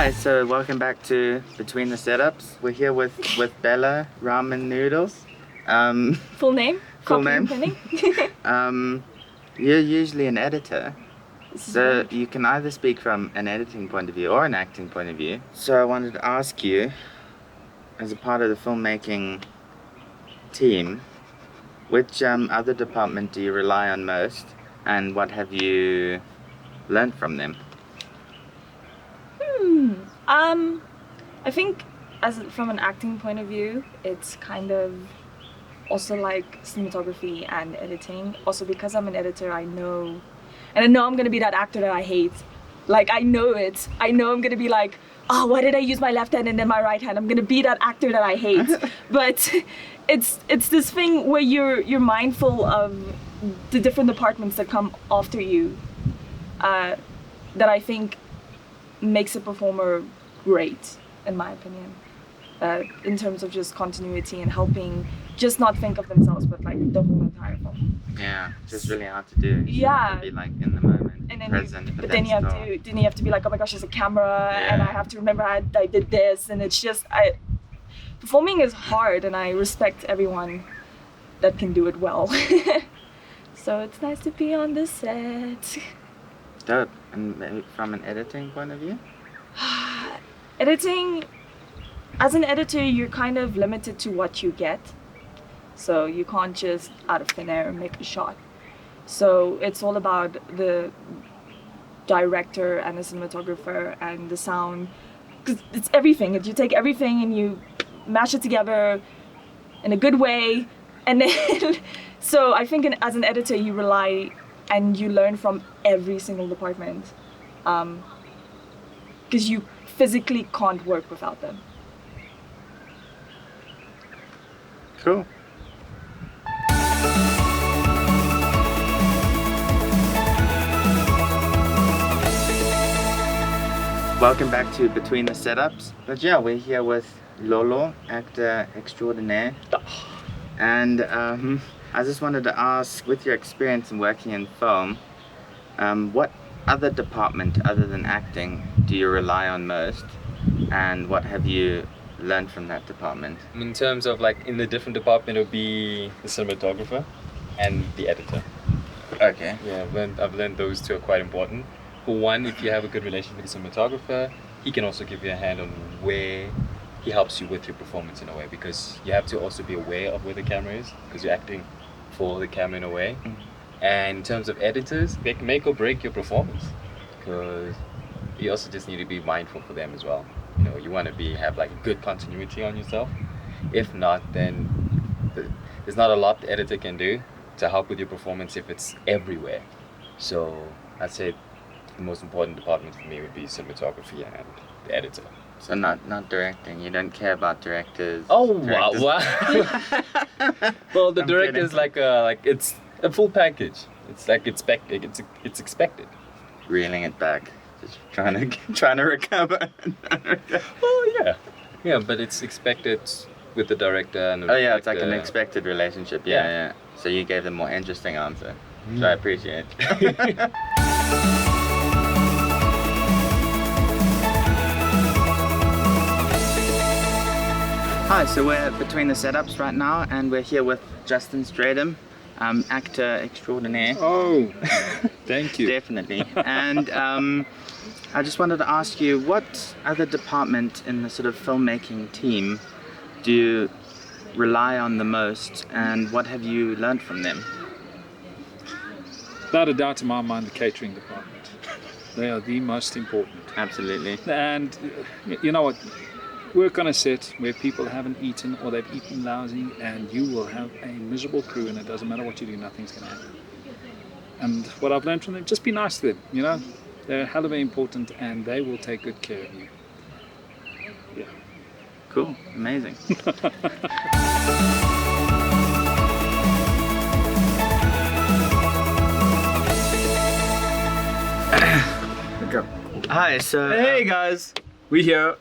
Hi, so welcome back to Between the Setups. We're here with Bella Ramen Noodles. Full name? Full Copy and name. penning? You're usually an editor, so you can either speak from an editing point of view or an acting point of view. So I wanted to ask you, as a part of the filmmaking team, which other department do you rely on most, and what have you learned from them? I think from an acting point of view, it's kind of also like cinematography and editing. Also because I'm an editor, I know I'm gonna be that actor that I hate. Like I know it. I know I'm gonna be like, oh, why did I use my left hand and then my right hand? I'm gonna be that actor that I hate. But it's this thing where you're mindful of the different departments that come after you. That I think makes a performer great, in my opinion, in terms of just continuity and helping just not think of themselves but like the whole entire film. Yeah, just really hard to do. Yeah. To be like in the moment, And then present, but then you have to be like, oh my gosh, there's a camera, and I have to remember I did this, and it's just performing is hard, and I respect everyone that can do it well. So it's nice to be on the set. Dope. And maybe from an editing point of view? Editing, as an editor, you're kind of limited to what you get. So you can't just out of thin air make a shot. So it's all about the director and the cinematographer and the sound. Because it's everything. You take everything and you mash it together in a good way. And then, so I think as an editor, you rely and you learn from every single department. Because you physically can't work without them. Cool. Welcome back to Between the Setups. But yeah, we're here with Lolo, actor extraordinaire. And I just wanted to ask, with your experience in working in film, what other department other than acting do you rely on most, and what have you learned from that department? In terms of like in the different department, it would be the cinematographer and the editor. Okay. Yeah, I've learned those two are quite important. For one, if you have a good relationship with the cinematographer, he can also give you a hand on where he helps you with your performance in a way, because you have to also be aware of where the camera is, because you're acting for the camera in a way. And in terms of editors, they can make or break your performance, because you also just need to be mindful for them as well. You know, you want to have like good continuity on yourself. If not, then there's not a lot the editor can do to help with your performance if it's everywhere. So I'd say the most important department for me would be cinematography and the editor. So not directing. You don't care about directors. Oh directors. wow! Well, the director is like it's a full package. It's like it's expected. Reeling it back, just trying to recover. Oh yeah, but it's expected with the director and. Yeah, it's like an expected relationship. Yeah. So you gave them a more interesting answer, which I appreciate. Hi, so we're Between the Setups right now, and we're here with Justin Stratham, actor extraordinaire. Oh, thank you. Definitely. And I just wanted to ask you, what other department in the sort of filmmaking team do you rely on the most, and what have you learned from them? Without a doubt, in my mind, the catering department. They are the most important. Absolutely. And you know what? Work on a set where people haven't eaten or they've eaten lousy, and you will have a miserable crew, and it doesn't matter what you do, nothing's going to happen. And what I've learned from them, just be nice to them, you know? They're hell of a important, and they will take good care of you. Yeah. Cool. Amazing. Hi, so... Hey guys, we here.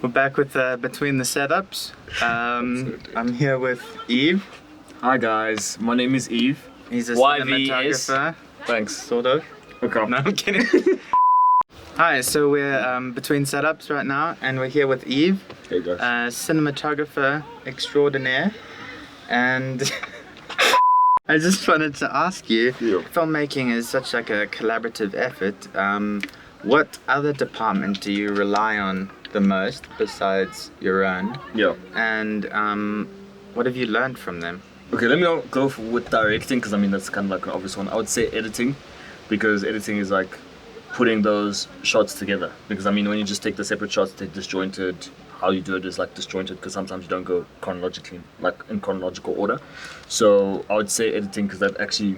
We're back with Between the Setups. I'm here with Eve. Hi guys, my name is Eve. He's a YV is- cinematographer. Thanks. Sort of. Okay. No, I'm kidding. Hi, so we're between setups right now, and we're here with Eve, Hey guys. cinematographer extraordinaire, and I just wanted to ask you, Yeah. filmmaking is such like a collaborative effort. What other department do you rely on the most besides your own? Yeah. And what have you learned from them? Okay, let me go with directing, because I mean that's kind of like an obvious one. I would say editing, because editing is like putting those shots together. Because I mean when you just take the separate shots, they're disjointed. How you do it is like disjointed, because sometimes you don't go chronologically, like in chronological order. So I would say editing, because that actually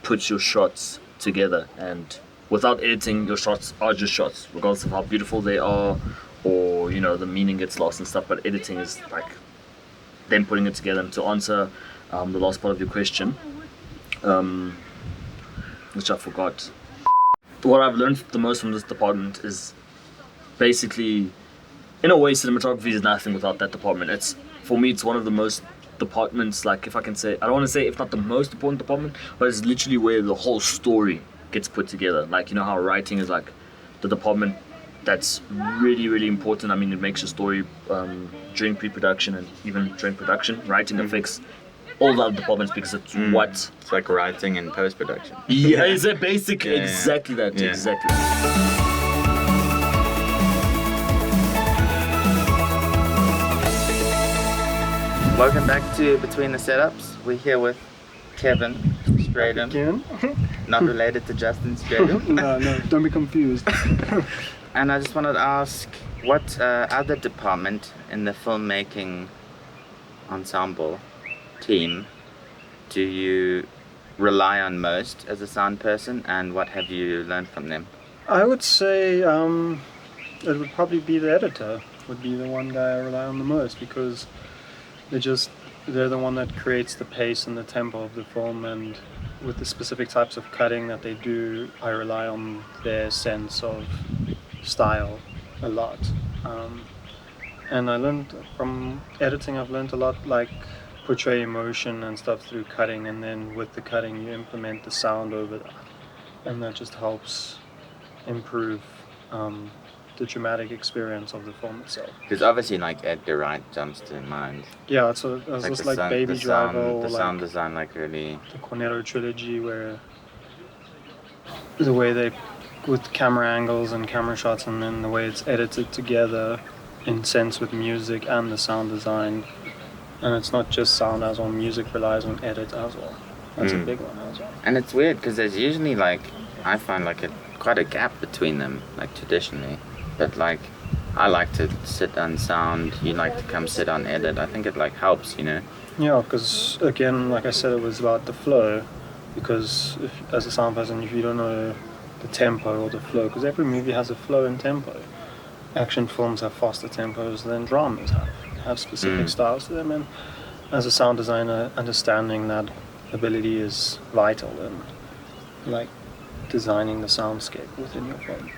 puts your shots together, and without editing, your shots are just shots, regardless of how beautiful they are, or you know the meaning gets lost and stuff. But editing is like then putting it together. And to answer the last part of your question, which I forgot, what I've learned the most from this department is basically, in a way, cinematography is nothing without that department. It's, for me, it's one of the most departments, like if I can say, I don't want to say if not the most important department, but it's literally where the whole story gets put together. Like, you know how writing is like the department that's really, really important. I mean, it makes your story during pre-production and even during production. Writing affects all the other departments, because it's what... It's like writing and post-production. Yeah, is it basic? Yeah. Exactly that, Yeah. exactly. Welcome back to Between the Setups. We're here with Kevin Straden, Again? not related to Justin Straden. No, don't be confused. And I just wanted to ask, what other department in the filmmaking ensemble team do you rely on most as a sound person, and what have you learned from them? I would say it would probably be the editor, would be the one guy I rely on the most, because they're the one that creates the pace and the tempo of the film, and with the specific types of cutting that they do, I rely on their sense of style a lot. And I learned from editing, I've learned a lot, like portray emotion and stuff through cutting, and then with the cutting you implement the sound over that, and that just helps improve the dramatic experience of the film itself. Because obviously, like Edgar Wright jumps to mind. Yeah, it's just like sound- Baby Driver, or the sound like design, like really. the Cornetto trilogy, where the way they, with camera angles and camera shots, and then the way it's edited together in sense with music and the sound design. And it's not just sound as well, music relies on edit as well. That's a big one as well. And it's weird because there's usually like, I find like quite a gap between them, like traditionally. But like, I like to sit on sound, you like to come sit on edit. I think it like helps, you know? Yeah, because again, like I said, it was about the flow. Because as a sound person, if you don't know the tempo or the flow, because every movie has a flow and tempo. Action films have faster tempos than dramas have specific styles to them, and as a sound designer, understanding that ability is vital in like designing the soundscape within your film.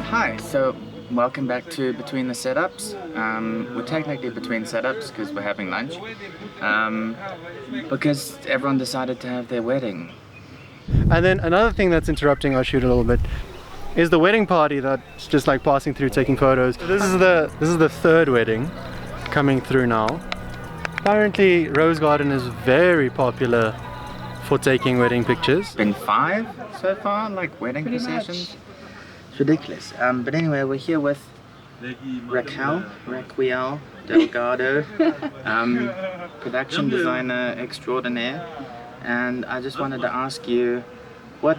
Hi, so welcome back to Between the Setups. We're technically between setups because we're having lunch. Because everyone decided to have their wedding. And then another thing that's interrupting our shoot a little bit is the wedding party that's just like passing through, taking photos. This is the third wedding coming through now. Apparently Rose Garden is very popular for taking wedding pictures. Been 5 so far, like wedding processions. It's ridiculous. But anyway, we're here with Raquel Delgado, production designer extraordinaire, and I just wanted to ask you, what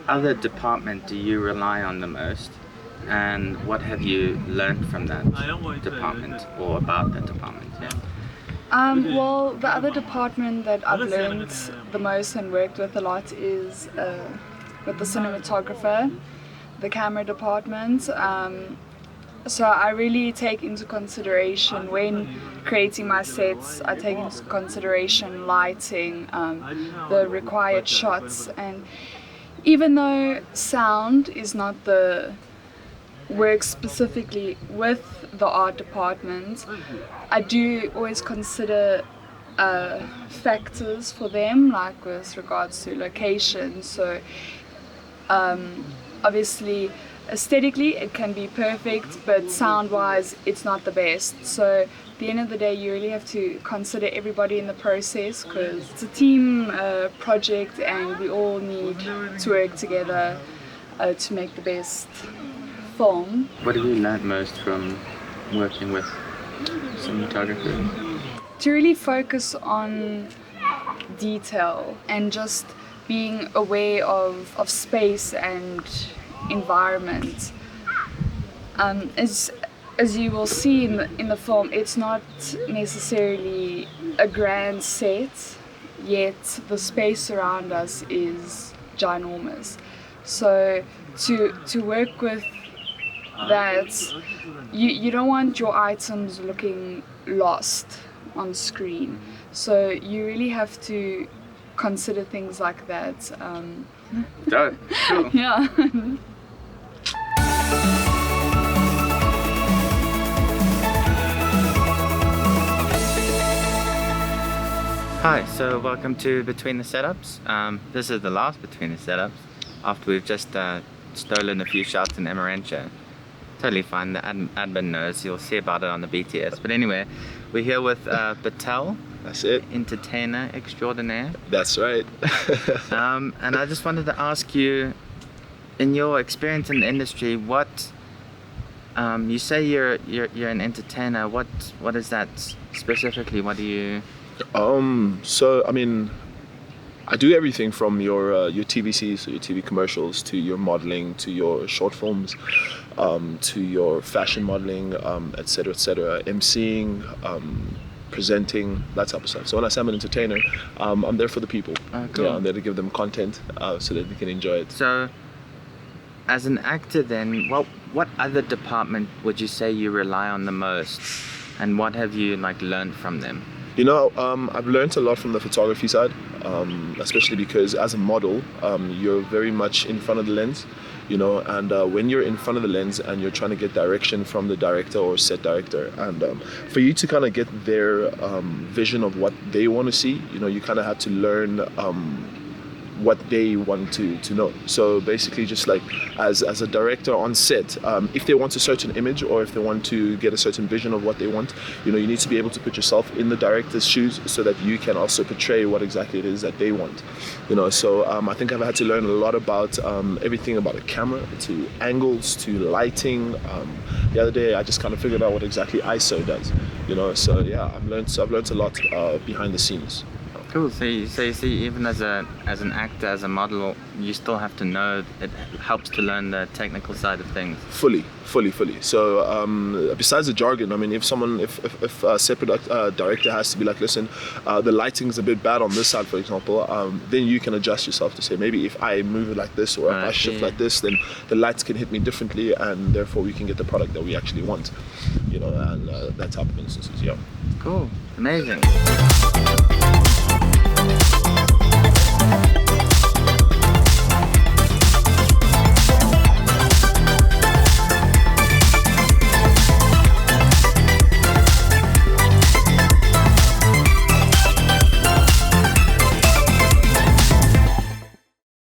other department do you rely on the most, and what have you learned from that department or about that department? Yeah. Well, the other department that I've learned the most and worked with a lot is with the cinematographer, the camera department. So I really take into consideration, when creating my sets, I take into consideration lighting, the required shots, and even though sound is not the work specifically with the art department, I do always consider factors for them, like with regards to location. So obviously aesthetically it can be perfect, but sound wise it's not the best. So at the end of the day you really have to consider everybody in the process, because it's a team project and we all need to work together to make the best film. What have you learned most from working with cinematographers? To really focus on detail and just being aware of space and environment. As you will see in the film, it's not necessarily a grand set, yet the space around us is ginormous. So to work with that, you don't want your items looking lost on screen. So you really have to consider things like that. Cool. Yeah. Hi, so welcome to Between the Setups. This is the last Between the Setups after we've just stolen a few shots in Amarantia. Totally fine, the admin knows, you'll see about it on the BTS. But anyway, we're here with Patel. That's it. Entertainer extraordinaire. That's right. And I just wanted to ask you, in your experience in the industry, what you say you're an entertainer. What is that specifically? What do you? So I mean, I do everything from your TVCs, so your TV commercials, to your modeling, to your short films, to your fashion modeling, etc., etc. MCing, presenting, that type of stuff. So when I say I'm an entertainer, I'm there for the people. Cool. Yeah, I'm there to give them content so that they can enjoy it. So, as an actor, then, what other department would you say you rely on the most, and what have you learned from them? You know, I've learned a lot from the photography side, especially because as a model, you're very much in front of the lens, you know, and when you're in front of the lens and you're trying to get direction from the director or set director, and for you to kind of get their vision of what they want to see, you know, you kind of have to learn what they want to know. So basically, just like as a director on set, if they want a certain image or if they want to get a certain vision of what they want, you know, you need to be able to put yourself in the director's shoes so that you can also portray what exactly it is that they want, you know. So I think I've had to learn a lot about everything about a camera, to angles, to lighting. The other day I just kind of figured out what exactly ISO does, you know. So yeah, I've learned a lot behind the scenes. Cool. So you see, even as an actor, as a model, you still have to know. It helps to learn the technical side of things. Fully. So besides the jargon, I mean, if a separate director has to be like, listen, the lighting's a bit bad on this side, for example, then you can adjust yourself to say, maybe if I move it like this or if I shift like this, then the lights can hit me differently, and therefore we can get the product that we actually want, you know, and that type of instances. Yeah. Cool. Amazing.